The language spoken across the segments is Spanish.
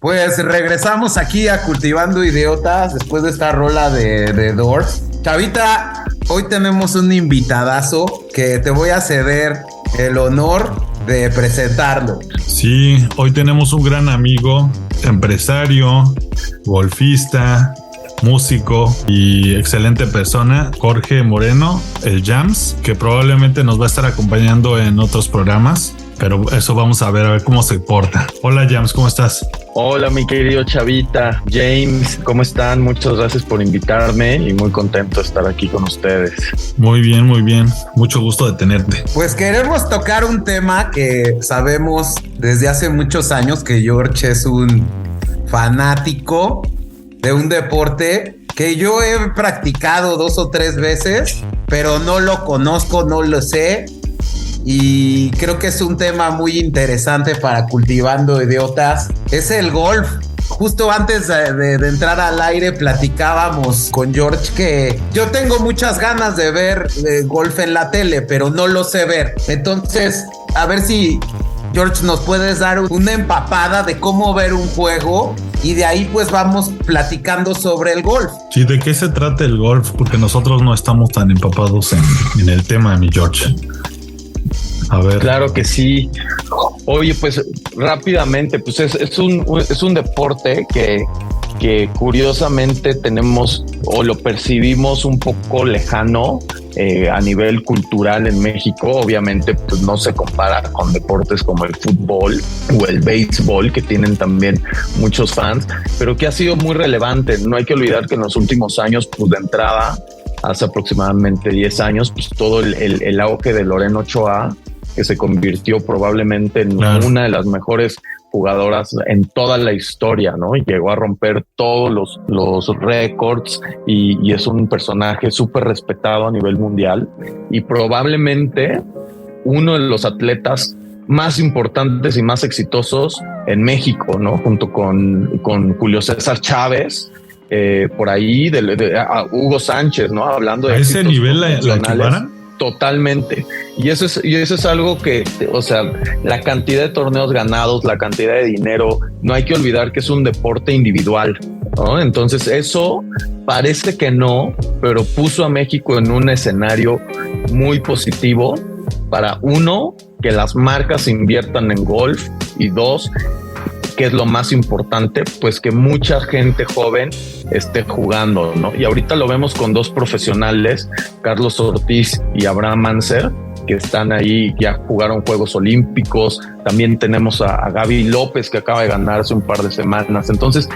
Pues regresamos aquí a Cultivando Idiotas después de esta rola de Doors. Chavita, hoy tenemos un invitadazo que te voy a ceder el honor de presentarlo. Sí, hoy tenemos un gran amigo, empresario, golfista, músico y excelente persona, Jorge Moreno, el Jams, que probablemente nos va a estar acompañando en otros programas, pero eso vamos a ver cómo se porta. Hola Jams, ¿cómo estás? Hola mi querido Chavita, James, ¿cómo están? Muchas gracias por invitarme y muy contento de estar aquí con ustedes. Muy bien, mucho gusto de tenerte. Pues queremos tocar un tema que sabemos desde hace muchos años que George es un fanático de un deporte que yo he practicado 2 o 3 veces, pero no lo conozco, no lo sé. Y creo que es un tema muy interesante para Cultivando Idiotas. Es el golf. Justo antes de entrar al aire platicábamos con George que yo tengo muchas ganas de ver golf en la tele, pero no lo sé ver. Entonces, a ver si George nos puedes dar una empapada de cómo ver un juego y de ahí pues vamos platicando sobre el golf. Sí, ¿de qué se trata el golf? Porque nosotros no estamos tan empapados en el tema, mi George. A ver. Claro que sí. Oye, pues rápidamente, pues es un deporte que curiosamente tenemos o lo percibimos un poco lejano a nivel cultural en México. Obviamente pues no se compara con deportes como el fútbol o el béisbol, que tienen también muchos fans, pero que ha sido muy relevante. No hay que olvidar que en los últimos años, pues de entrada, hace aproximadamente 10 años, pues todo el auge de Lorena Ochoa, que se convirtió probablemente en una de las mejores jugadoras en toda la historia, ¿no? Y llegó a romper todos los récords y es un personaje súper respetado a nivel mundial y probablemente uno de los atletas más importantes y más exitosos en México, ¿no? Junto con Julio César Chávez, por ahí a Hugo Sánchez, ¿no? Hablando de a ese nivel la equiparan. Totalmente. Y eso es algo que, o sea, la cantidad de torneos ganados, la cantidad de dinero, no hay que olvidar que es un deporte individual, ¿no? Entonces eso parece que no, pero puso a México en un escenario muy positivo para, uno, que las marcas inviertan en golf y dos, que es lo más importante, pues que mucha gente joven esté jugando, ¿no? Y ahorita lo vemos con 2 profesionales, Carlos Ortiz y Abraham Anser, que están ahí, ya jugaron Juegos Olímpicos. También tenemos a Gaby López, que acaba de ganar hace un par de semanas. Entonces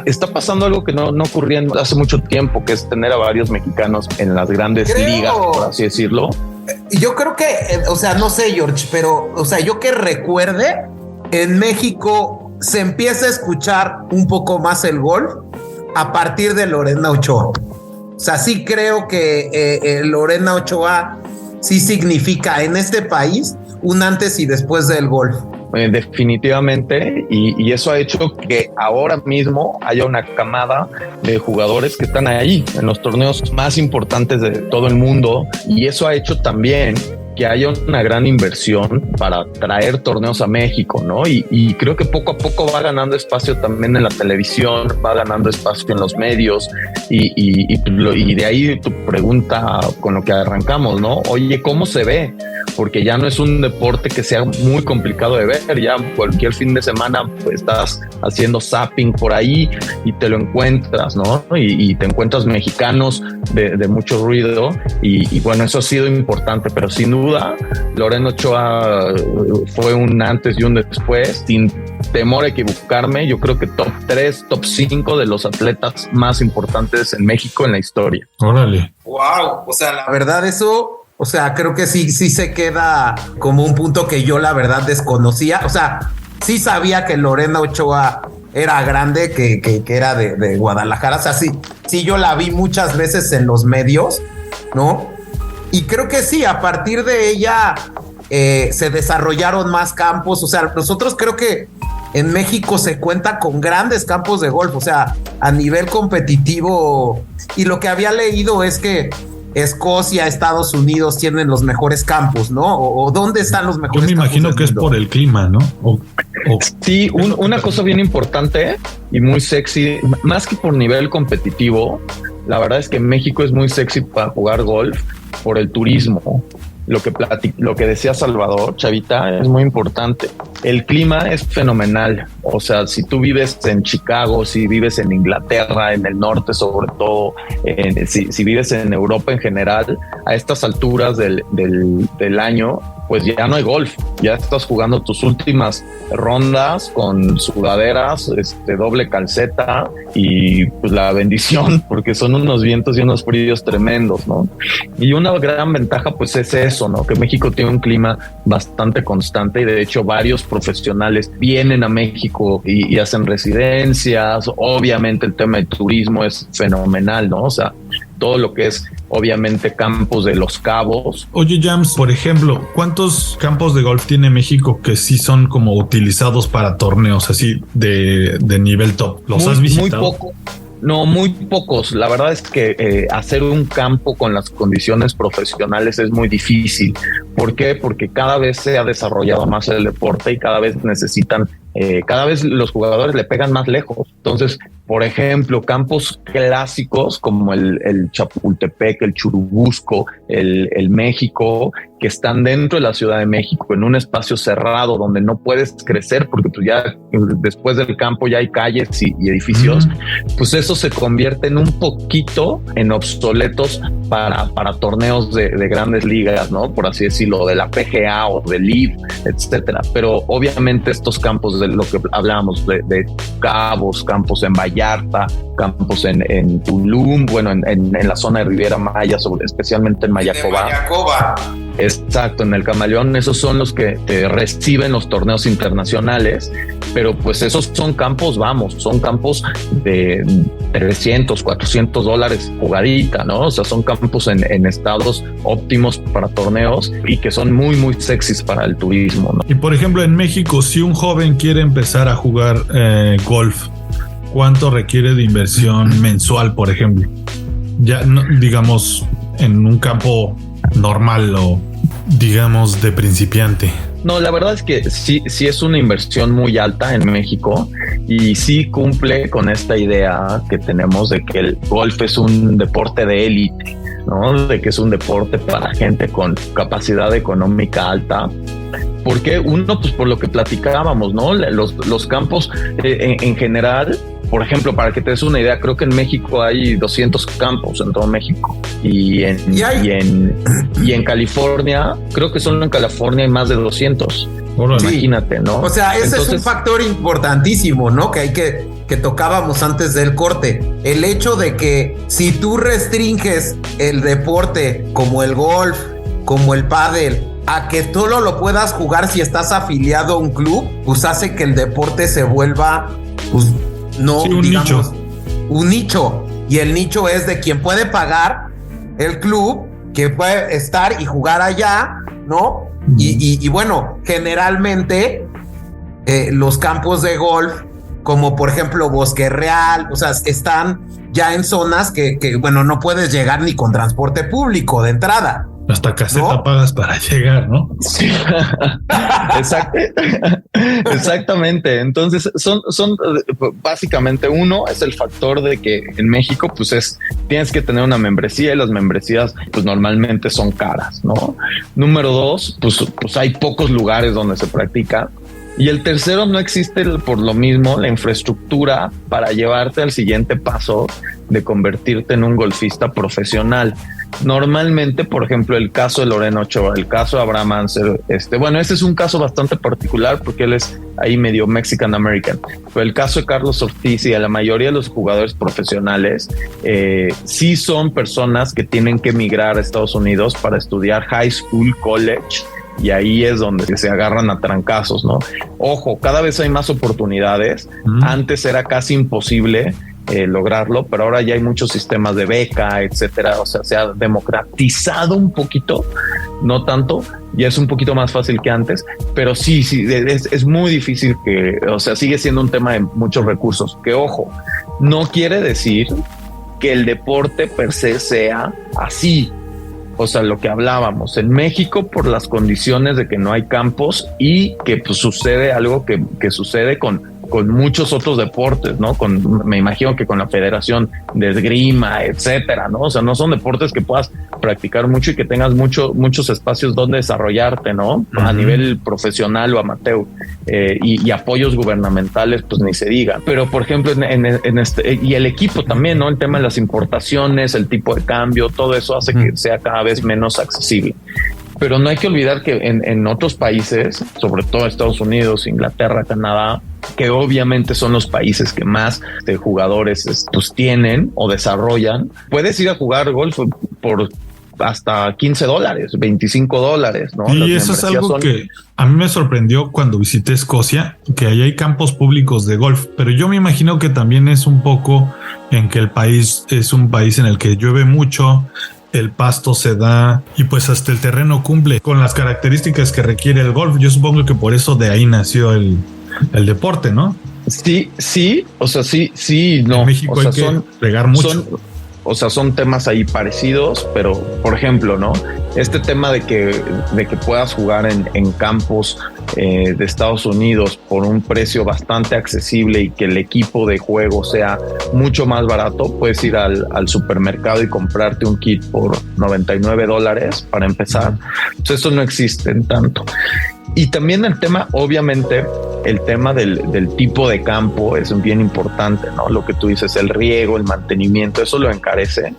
está pasando algo que no ocurría hace mucho tiempo, que es tener a varios mexicanos en las grandes ligas, por así decirlo. Yo creo que, o sea, no sé, George, pero, o sea, yo que recuerde, en México se empieza a escuchar un poco más el golf a partir de Lorena Ochoa. O sea, sí creo que Lorena Ochoa sí significa en este país un antes y después del golf. Definitivamente, y eso ha hecho que ahora mismo haya una camada de jugadores que están ahí en los torneos más importantes de todo el mundo, y eso ha hecho también que haya una gran inversión para traer torneos a México, ¿no? Y creo que poco a poco va ganando espacio también en la televisión, va ganando espacio en los medios y de ahí tu pregunta con lo que arrancamos, ¿no? Oye, ¿cómo se ve? Porque ya no es un deporte que sea muy complicado de ver, ya cualquier fin de semana pues, estás haciendo zapping por ahí y te lo encuentras, ¿no? Y te encuentras mexicanos de mucho ruido y bueno, eso ha sido importante, pero sin duda Lorena Ochoa fue un antes y un después, sin temor a equivocarme. Yo creo que top 3, top 5 de los atletas más importantes en México en la historia. Órale. Wow, o sea, la verdad eso... O sea, creo que sí se queda como un punto que yo la verdad desconocía. O sea, sí sabía que Lorena Ochoa era grande, que era de Guadalajara. O sea, sí yo la vi muchas veces en los medios, ¿no? Y creo que sí, a partir de ella se desarrollaron más campos. O sea, nosotros creo que en México se cuenta con grandes campos de golf. O sea, a nivel competitivo. Y lo que había leído es que Escocia, Estados Unidos tienen los mejores campos, ¿no? O ¿dónde están los mejores campos? Yo me imagino que es por el clima, ¿no? Sí, una cosa bien importante y muy sexy, más que por nivel competitivo, la verdad es que México es muy sexy para jugar golf por el turismo. Lo que decía Salvador, Chavita, es muy importante. El clima es fenomenal. O sea, si tú vives en Chicago, si vives en Inglaterra, en el norte sobre todo, si vives en Europa en general, a estas alturas del año, pues ya no hay golf. Ya estás jugando tus últimas rondas con sudaderas, doble calceta y pues la bendición, porque son unos vientos y unos fríos tremendos, ¿no? Y una gran ventaja pues es eso, ¿no? Que México tiene un clima bastante constante y de hecho varios profesionales vienen a México y hacen residencias. Obviamente el tema de turismo es fenomenal, ¿no? O sea, todo lo que es obviamente campos de Los Cabos. Oye, Jams, por ejemplo, ¿cuántos campos de golf tiene México que sí son como utilizados para torneos así de nivel top? ¿Los has visitado? Muy poco. No, muy pocos. La verdad es que hacer un campo con las condiciones profesionales es muy difícil. ¿Por qué? Porque cada vez se ha desarrollado más el deporte y cada vez necesitan, cada vez los jugadores le pegan más lejos. Entonces, por ejemplo, campos clásicos como el Chapultepec, el Churubusco, el México, que están dentro de la Ciudad de México en un espacio cerrado donde no puedes crecer porque pues ya después del campo ya hay calles y edificios, pues eso se convierte en un poquito en obsoletos para torneos de grandes ligas, ¿no? Por así decirlo, de la PGA o del LIV, etcétera. Pero obviamente estos campos de lo que hablábamos de Cabos, campos en Vallarta, campos en Tulum, bueno, en la zona de Riviera Maya, especialmente en Mayacoba. Exacto, en el Camaleón, esos son los que reciben los torneos internacionales, pero pues esos son campos, son campos de $300, $400 jugadita, ¿no? O sea, son campos en estados óptimos para torneos y que son muy, muy sexys para el turismo, ¿no? Y por ejemplo, en México, si un joven quiere empezar a jugar golf, ¿cuánto requiere de inversión mensual, por ejemplo? Ya, no, digamos, en un campo normal o digamos de principiante. No, la verdad es que sí es una inversión muy alta en México y sí cumple con esta idea que tenemos de que el golf es un deporte de élite, ¿no? De que es un deporte para gente con capacidad económica alta. Porque uno, pues por lo que platicábamos, ¿no? Los campos en general, por ejemplo, para que te des una idea, creo que en México hay 200 campos en todo México y en California, creo que solo en California hay más de 200. Sí. Imagínate, ¿no? O sea, ese es un factor importantísimo, ¿no? Que tocábamos antes del corte. El hecho de que si tú restringes el deporte como el golf, como el pádel, a que solo lo puedas jugar si estás afiliado a un club, pues hace que el deporte se vuelva, pues, no, sí, digamos, un nicho. Y el nicho es de quien puede pagar el club, que puede estar y jugar allá, ¿no? Y bueno, generalmente los campos de golf, como por ejemplo Bosque Real, o sea, están ya en zonas que bueno, no puedes llegar ni con transporte público de entrada. Hasta caseta, ¿no? Pagas para llegar, ¿no? Sí. Exactamente. Entonces son básicamente, uno es el factor de que en México pues tienes que tener una membresía y las membresías pues normalmente son caras, ¿no? Número dos, pues hay pocos lugares donde se practica. Y el tercero, no existe por lo mismo la infraestructura para llevarte al siguiente paso de convertirte en un golfista profesional. Normalmente, por ejemplo, el caso de Lorena Ochoa, el caso de Abraham Ancer, bueno, este es un caso bastante particular porque él es ahí medio Mexican American, pero el caso de Carlos Ortiz y de la mayoría de los jugadores profesionales sí son personas que tienen que emigrar a Estados Unidos para estudiar high school, college, y ahí es donde se agarran a trancazos, ¿no? Ojo, cada vez hay más oportunidades. Antes era casi imposible lograrlo, pero ahora ya hay muchos sistemas de beca, etcétera. O sea, se ha democratizado un poquito, no tanto, ya es un poquito más fácil que antes, pero sí, es muy difícil o sea, sigue siendo un tema de muchos recursos. Que ojo, no quiere decir que el deporte per se sea así. o sea, lo que hablábamos, en México por las condiciones de que no hay campos y que pues sucede algo que sucede con muchos otros deportes, ¿no? Me imagino que con la Federación de Esgrima, etcétera, ¿no? O sea, no son deportes que puedas practicar mucho y que tengas muchos espacios donde desarrollarte, ¿no? Uh-huh. A nivel profesional o amateur, y apoyos gubernamentales, pues ni se diga. Pero, por ejemplo, en este, y el equipo también, ¿no? El tema de las importaciones, el tipo de cambio, todo eso hace que sea cada vez menos accesible. Pero no hay que olvidar que en otros países, sobre todo Estados Unidos, Inglaterra, Canadá, que obviamente son los países que más jugadores pues tienen o desarrollan, puedes ir a jugar golf por hasta $15, $25, ¿no? Y eso es algo que a mí me sorprendió cuando visité Escocia, que ahí hay campos públicos de golf, pero yo me imagino que también es un poco en que el país es un país en el que llueve mucho, el pasto se da y pues hasta el terreno cumple con las características que requiere el golf. Yo supongo que por eso de ahí nació el deporte, ¿no? Sí, o sea, sí, no. En México hay que regar mucho. Son temas ahí parecidos, pero por ejemplo, ¿no? Este tema de que puedas jugar en campos de Estados Unidos por un precio bastante accesible y que el equipo de juego sea mucho más barato, puedes ir al supermercado y comprarte un kit por $99 para empezar. Pues eso no existe en tanto. Y también el tema, obviamente, el tema del tipo de campo es bien importante, ¿no? Lo que tú dices, el riego, el mantenimiento, eso lo encarece.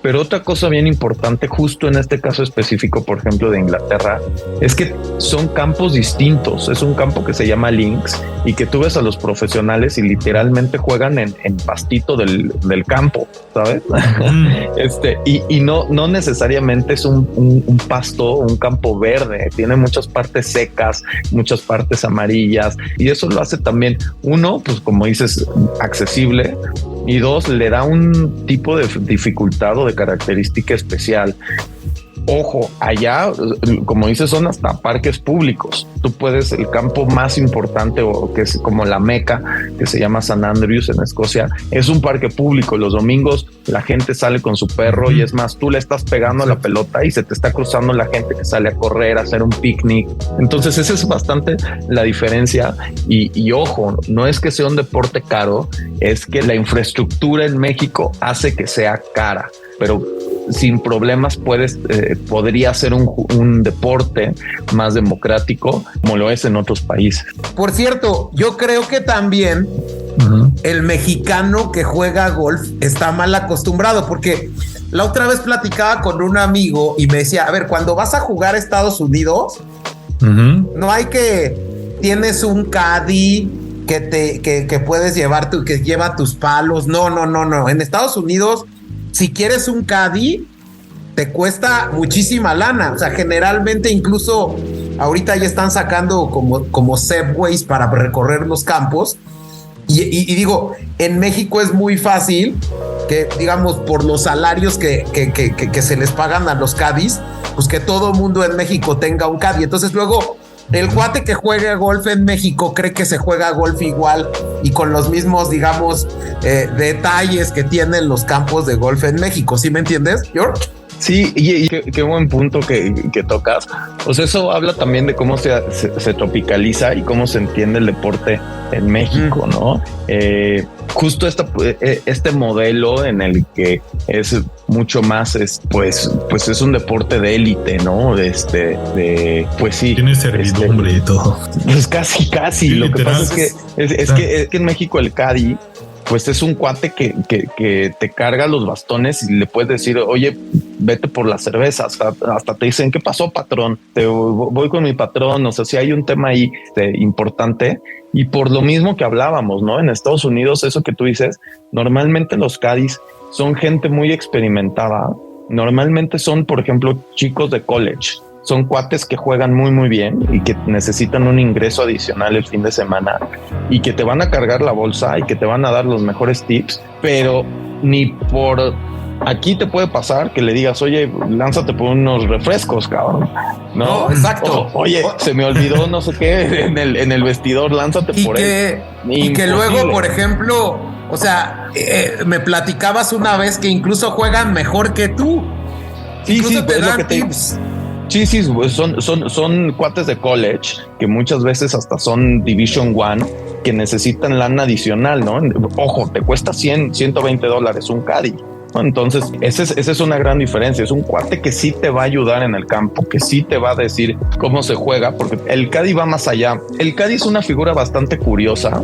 Pero otra cosa bien importante, justo en este caso específico, por ejemplo, de Inglaterra, es que son campos distintos. Es un campo que se llama links y que tú ves a los profesionales y literalmente juegan en pastito del campo, ¿sabes? Y no necesariamente es un pasto, un campo verde. Tiene muchas partes secas, muchas partes amarillas, y eso lo hace también, uno, pues como dices, accesible, y dos, le da un tipo de dificultad o de característica especial. Ojo, allá, como dices, son hasta parques públicos. Tú puedes, el campo más importante, o que es como la meca, que se llama St. Andrews en Escocia, es un parque público. Los domingos la gente sale con su perro y es más, tú le estás pegando a la pelota y se te está cruzando la gente que sale a correr, a hacer un picnic. Entonces esa es bastante la diferencia. Y ojo, no es que sea un deporte caro, es que la infraestructura en México hace que sea cara, pero sin problemas podría ser un deporte más democrático como lo es en otros países. Por cierto, yo creo que también el mexicano que juega golf está mal acostumbrado, porque la otra vez platicaba con un amigo y me decía, a ver, cuando vas a jugar a Estados Unidos, no hay que tienes un caddy que puedes llevar que lleva tus palos. No. En Estados Unidos, si quieres un caddy, te cuesta muchísima lana. O sea, generalmente incluso ahorita ya están sacando como Segways para recorrer los campos. Y digo, en México es muy fácil que, digamos, por los salarios que se les pagan a los caddies, pues que todo mundo en México tenga un caddy. Entonces luego el cuate que juega golf en México cree que se juega golf igual y con los mismos, digamos, detalles que tienen los campos de golf en México. ¿Sí me entiendes, George? Sí, y qué buen punto que tocas. O sea, eso habla también de cómo se tropicaliza y cómo se entiende el deporte en México, ¿no? Justo este modelo en el que es mucho más, pues es un deporte de élite, ¿no? Pues sí. Tiene servidumbre y todo. Pues casi. Sí, lo que pasa es que en México el caddy, pues es un cuate que te carga los bastones y le puedes decir, oye, vete por la cerveza. Hasta te dicen, ¿qué pasó, patrón? Voy con mi patrón. O sea, si hay un tema ahí importante. Y por lo mismo que hablábamos, ¿no? En Estados Unidos, eso que tú dices, normalmente los caddies son gente muy experimentada. Normalmente son, por ejemplo, chicos de college. Son cuates que juegan muy, muy bien y que necesitan un ingreso adicional el fin de semana y que te van a cargar la bolsa y que te van a dar los mejores tips, pero ni por aquí te puede pasar que le digas, oye, lánzate por unos refrescos, cabrón. No, exacto. Oye, se me olvidó no sé qué en el vestidor, lánzate por él. Y que luego, por ejemplo, o sea, me platicabas una vez que incluso juegan mejor que tú. Sí, Incluso te es lo dan que te digo. tips. Sí, pues son cuates de college que muchas veces hasta son Division One que necesitan lana adicional, ¿no? Ojo, te cuesta $120 un caddy. Entonces, esa es una gran diferencia. Es un cuate que sí te va a ayudar en el campo, que sí te va a decir cómo se juega, porque el caddy va más allá. El caddy es una figura bastante curiosa,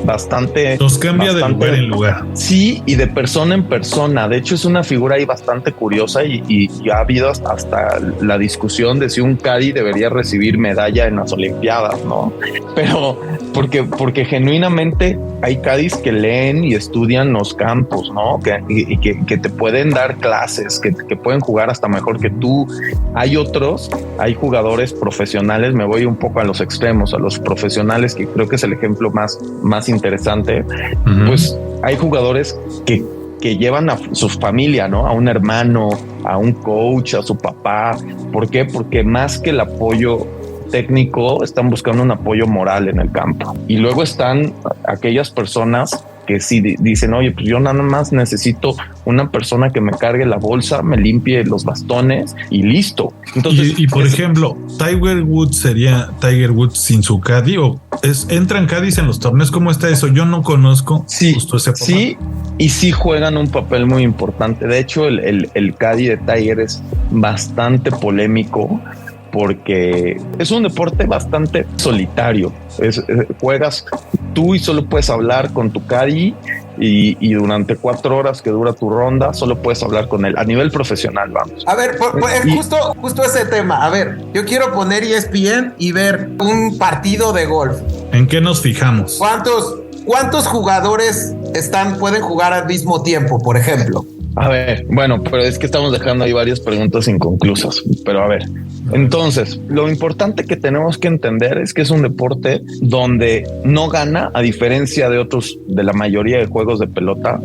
bastante... Nos cambia de lugar en lugar. Sí, y de persona en persona. De hecho, es una figura ahí bastante curiosa y ha habido hasta la discusión de si un caddy debería recibir medalla en las Olimpiadas, ¿no? Pero porque genuinamente hay caddies que leen y estudian los campos, ¿no? Que te pueden dar clases, que pueden jugar hasta mejor que tú. Hay jugadores profesionales, me voy un poco a los extremos, a los profesionales, que creo que es el ejemplo más interesante. Pues hay jugadores que llevan a su familia, ¿no? A un hermano, a un coach, a su papá. ¿Por qué? Porque más que el apoyo técnico, están buscando un apoyo moral en el campo. Y luego están aquellas personas que sí dicen, oye, pues yo nada más necesito una persona que me cargue la bolsa, me limpie los bastones y listo. Entonces, y por ejemplo, Tiger Woods sería Tiger Woods sin su caddy, o entran caddies en los torneos. ¿Cómo está eso? Yo no conozco justo ese formato. Sí, y sí juegan un papel muy importante. De hecho, el caddy de Tiger es bastante polémico, porque es un deporte bastante solitario. Juegas tú y solo puedes hablar con tu caddy y durante 4 horas que dura tu ronda solo puedes hablar con él a nivel profesional. Vamos. A ver, justo ese tema. A ver, yo quiero poner ESPN y ver un partido de golf. ¿En qué nos fijamos? ¿Cuántos jugadores pueden jugar al mismo tiempo, por ejemplo? A ver, bueno, pero es que estamos dejando ahí varias preguntas inconclusas. Pero a ver, entonces, lo importante que tenemos que entender es que es un deporte donde no gana, a diferencia de otros, de la mayoría de juegos de pelota,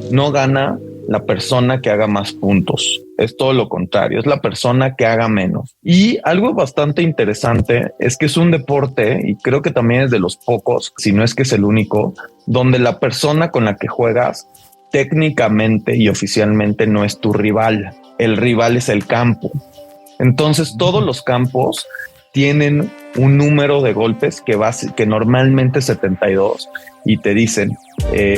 no gana la persona que haga más puntos. Es todo lo contrario, es la persona que haga menos. Y algo bastante interesante es que es un deporte, y creo que también es de los pocos, si no es que es el único, donde la persona con la que juegas técnicamente y oficialmente no es tu rival. El rival es el campo. Entonces todos los campos tienen un número de golpes que normalmente es 72 y te dicen,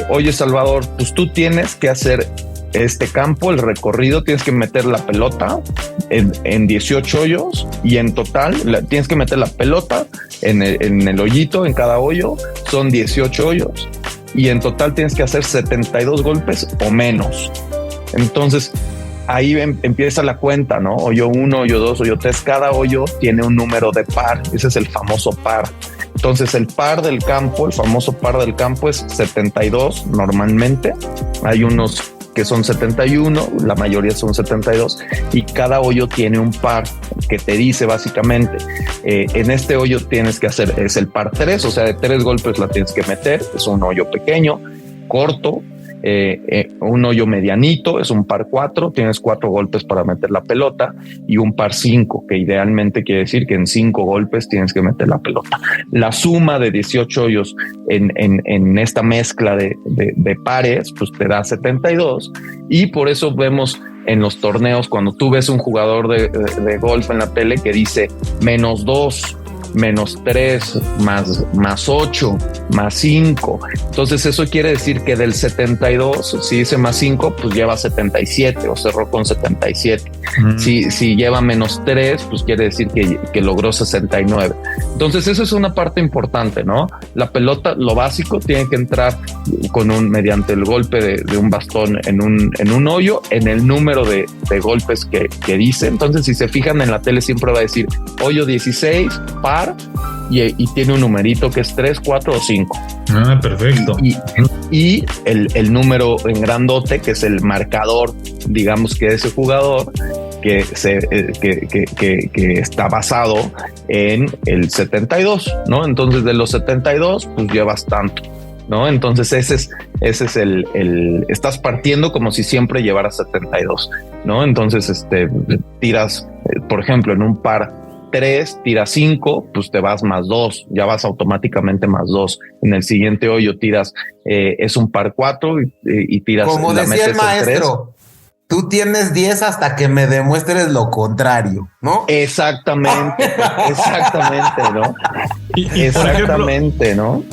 oye Salvador, pues tú tienes que hacer este campo, el recorrido, tienes que meter la pelota en 18 hoyos y en total tienes que meter la pelota en el hoyito, en cada hoyo son 18 hoyos y en total tienes que hacer 72 golpes o menos. Entonces ahí empieza la cuenta, ¿no? Hoyo 1, hoyo 2, hoyo 3, cada hoyo tiene un número de par, ese es el famoso par. Entonces el par del campo, el famoso par del campo es 72 normalmente, hay unos que son 71, la mayoría son 72 y cada hoyo tiene un par que te dice básicamente, en este hoyo tienes que hacer, es el par 3, o sea, de 3 golpes la tienes que meter, es un hoyo pequeño, corto, un hoyo medianito, es un par 4, tienes 4 golpes para meter la pelota y un par 5, que idealmente quiere decir que en 5 golpes tienes que meter la pelota. La suma de 18 hoyos en esta mezcla de pares, pues te da 72 y por eso vemos en los torneos, cuando tú ves un jugador de golf en la tele que dice -2, -3, más 8, más 5. Entonces eso quiere decir que del 72, si dice más 5, pues lleva 77 o cerró con 77. Si lleva -3, pues quiere decir que logró 69. Entonces eso es una parte importante, ¿no? La pelota, lo básico, tiene que entrar mediante el golpe de un bastón en un hoyo, en el número de golpes que dice. Entonces si se fijan en la tele siempre va a decir hoyo 16, par, y tiene un numerito que es 3, 4 o 5. Ah, perfecto. Y el número en grandote, que es el marcador, digamos, que de ese jugador, que está basado en el 72, ¿no? Entonces de los 72, pues llevas tanto, ¿no? Entonces ese es el estás partiendo como si siempre llevaras 72, ¿no? Entonces tiras, por ejemplo, en un par 3, tiras 5, pues te vas más 2, ya vas automáticamente más 2. En el siguiente hoyo tiras, es un par 4 y tiras. Como decía el maestro, tú tienes 10 hasta que me demuestres lo contrario, ¿no? Exactamente, ¿no? Exactamente, ¿no?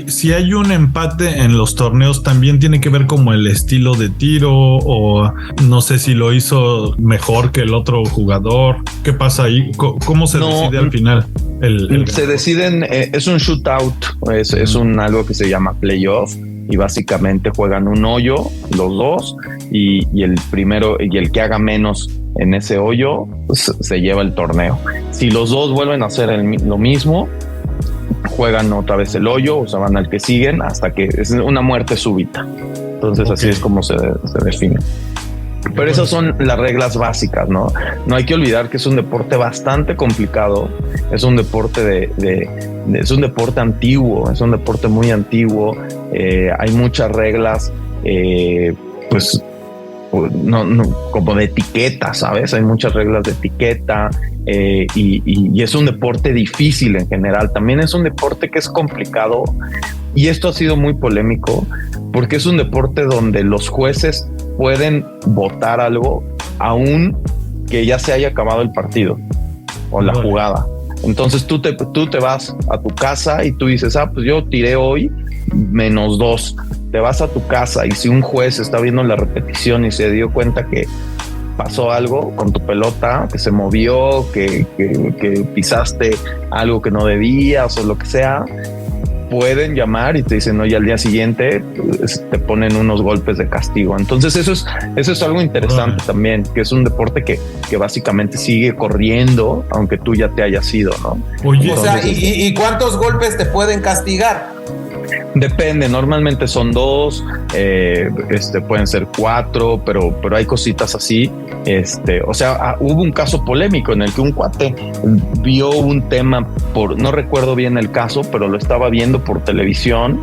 Si hay un empate en los torneos, también tiene que ver como el estilo de tiro, o no sé si lo hizo mejor que el otro jugador. ¿Qué pasa ahí? ¿Cómo se decide al final? Se deciden, es un shootout, es algo que se llama playoff, y básicamente juegan un hoyo los dos, y el primero y el que haga menos en ese hoyo se lleva el torneo. Si los dos vuelven a hacer lo mismo, juegan otra vez el hoyo, o sea, van al que siguen hasta que es una muerte súbita. Entonces así es como se define. Pero esas son las reglas básicas, ¿no? No hay que olvidar que es un deporte bastante complicado, es un deporte es un deporte antiguo, es un deporte muy antiguo, hay muchas reglas, pues no, como de etiqueta, ¿sabes? Hay muchas reglas de etiqueta, y es un deporte difícil en general. También es un deporte que es complicado, y esto ha sido muy polémico porque es un deporte donde los jueces pueden votar algo aún que ya se haya acabado el partido o la jugada. Entonces tú te vas a tu casa y tú dices, pues yo tiré hoy -2. Te vas a tu casa, y si un juez está viendo la repetición y se dio cuenta que pasó algo con tu pelota, que se movió, que pisaste algo que no debías o lo que sea, pueden llamar y te dicen, oye, al día siguiente te ponen unos golpes de castigo. Entonces eso es algo interesante también, que es un deporte que básicamente sigue corriendo aunque tú ya te hayas ido, ¿no? Oye, o sea, ¿y cuántos golpes te pueden castigar? Depende, normalmente son 2, pueden ser 4, pero hay cositas así. O sea, hubo un caso polémico en el que un cuate vio un tema no recuerdo bien el caso, pero lo estaba viendo por televisión.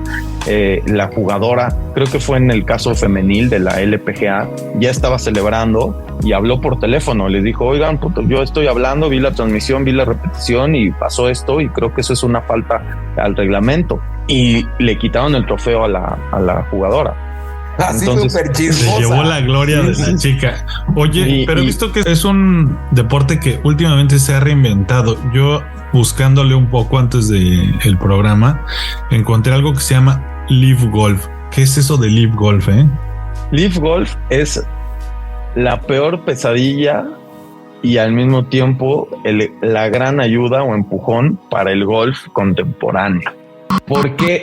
La jugadora, creo que fue en el caso femenil de la LPGA, ya estaba celebrando y habló por teléfono. Les dijo, oigan, yo estoy hablando, vi la transmisión, vi la repetición y pasó esto, y creo que eso es una falta al reglamento. Y le quitaron el trofeo a la jugadora. Así súper chismosa. Se llevó la gloria de la chica. Oye, pero he visto que es un deporte que últimamente se ha reinventado. Yo, buscándole un poco antes del programa, encontré algo que se llama Live Golf. ¿Qué es eso de Live Golf, Live Golf es la peor pesadilla y al mismo tiempo la gran ayuda o empujón para el golf contemporáneo. Porque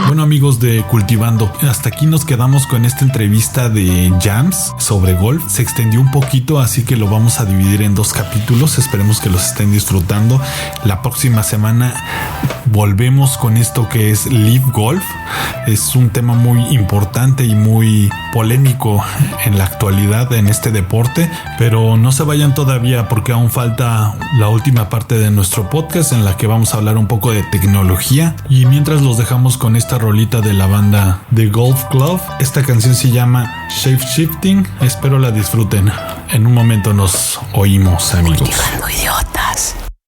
Bueno, amigos de Cultivando, hasta aquí nos quedamos con esta entrevista de Jams sobre golf. Se extendió un poquito, así que lo vamos a dividir en 2 capítulos. Esperemos que los estén disfrutando. La próxima semana volvemos con esto que es Live Golf. Es un tema muy importante y muy polémico en la actualidad en este deporte, pero no se vayan todavía porque aún falta la última parte de nuestro podcast en la que vamos a hablar un poco de tecnología. Y mientras los dejamos con esta rolita de la banda The Golf Club. Esta canción se llama Shape Shifting. Espero la disfruten. En un momento nos oímos, amigos. Cultivando idiotas.